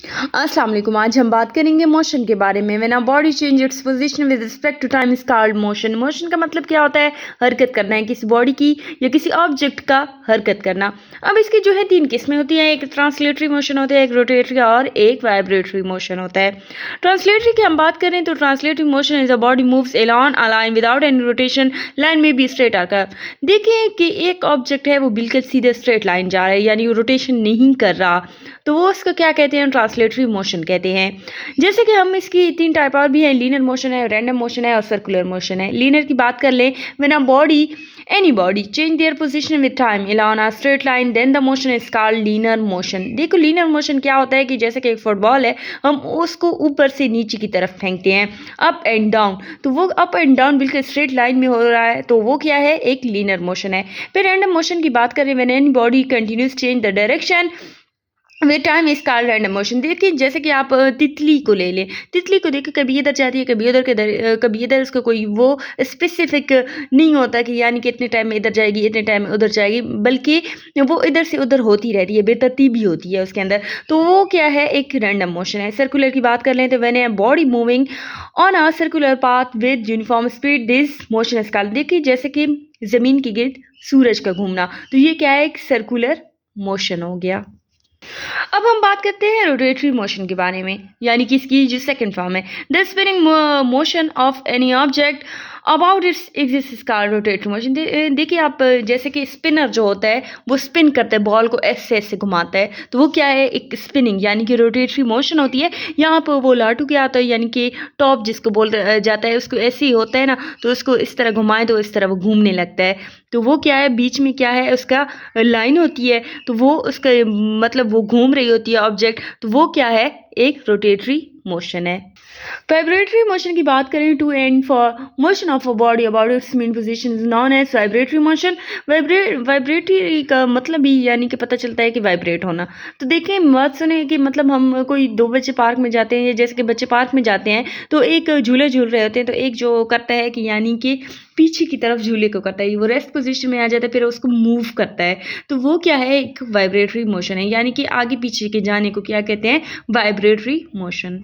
अस्सलाम वालेकुम। आज हम बात करेंगे मोशन के बारे में। When a body change its position with respect to time is called motion. Motion का मतलब क्या होता है? हरकत करना है, किसी बॉडी की या किसी ऑब्जेक्ट का हरकत करना। अब इसकी जो है 3 किस्में होती हैं, एक ट्रांसलेटरी मोशन होता है, एक रोटेटरी और एक वाइब्रेटरी मोशन होता है। ट्रांसलेटरी की हम बात करें तो translatory motion is a body moves along a line without any rotation, line में बी स्ट्रेट आकर। देखिए कि एक ऑब्जेक्ट है वो बिल्कुल सीधे स्ट्रेट लाइन जा रहा है, यानी रोटेशन नहीं कर रहा, तो वो उसको क्या कहते हैं? ट्रांसलेटरी मोशन कहते हैं। जैसे कि हम इसकी 3 टाइप और भी हैं, लीनियर मोशन है, रैंडम मोशन है और सर्कुलर मोशन है। लीनियर की बात कर लें, when a body any body change their position with time along a straight line then the motion is called linear motion. देखो लीनियर मोशन क्या होता है कि जैसे कि एक फुटबॉल है, हम उसको ऊपर से नीचे की तरफ फेंकते हैं, अप एंड डाउन, तो वो अप एंड डाउन बिल्कुल स्ट्रेट लाइन में हो रहा है, तो वो क्या है? एक लीनियर मोशन है। फिर रैंडम मोशन की बात करें, when any body continuous change the direction with time is called random motion. देखिए जैसे कि आप तितली को ले लें, तितली को देखिए कभी इधर जाती है, कभी उधर कभी इधर, उसका कोई वो स्पेसिफिक नहीं होता कि यानी कि इतने टाइम में इधर जाएगी, इतने टाइम में उधर जाएगी, बल्कि वो इधर से उधर होती रहती है, बेतरतीबी होती है उसके अंदर, तो वो क्या है? एक रैंडम मोशन है। सर्कुलर की बात कर लें तो when a body moving on a circular path with uniform speed this motion is called. देखिए जैसे कि जमीन के गिर्द सूरज का घूमना, तो ये क्या है? एक सर्कुलर मोशन हो गया। अब हम बात करते हैं रोटेटरी मोशन के बारे में, यानी कि इसकी जो सेकंड फॉर्म है, the spinning motion of any object about its axis is called rotatory motion. देखिए आप जैसे कि स्पिनर जो होता है वो स्पिन करता है, बॉल को ऐसे ऐसे घुमाता है, तो वो क्या है? एक स्पिनिंग यानी कि रोटेटरी मोशन होती है। यहाँ पर वो लाटू क्या आता है, यानी कि टॉप जिसको बोल जाता है, उसको ऐसे ही होता है ना, तो उसको इस तरह घुमाए तो इस तरह वो घूमने लगता है, तो वो क्या है? बीच में क्या है? उसका लाइन होती है, तो वो उसका मतलब वो घूम रही होती है ऑब्जेक्ट, तो वो क्या है? एक रोटेटरी मोशन है। वाइब्रेटरी मोशन की बात करें, to and fro motion of a body about its mean position is known as vibratory motion. Vibratory का मतलब ही यानी कि पता चलता है कि वाइब्रेट होना। तो देखें, बात सुने कि मतलब हम कोई 2 बच्चे पार्क में जाते हैं, जैसे कि बच्चे पार्क में जाते हैं तो एक झूले झूल रहे होते हैं, तो एक जो करता है कि यानी कि पीछे की तरफ झूले को करता है, वो रेस्ट पोजीशन में आ जाता है, फिर उसको मूव करता है, तो वो क्या है? एक वाइब्रेटरी मोशन है, यानी कि आगे पीछे के जाने को क्या कहते हैं? Vibratory motion.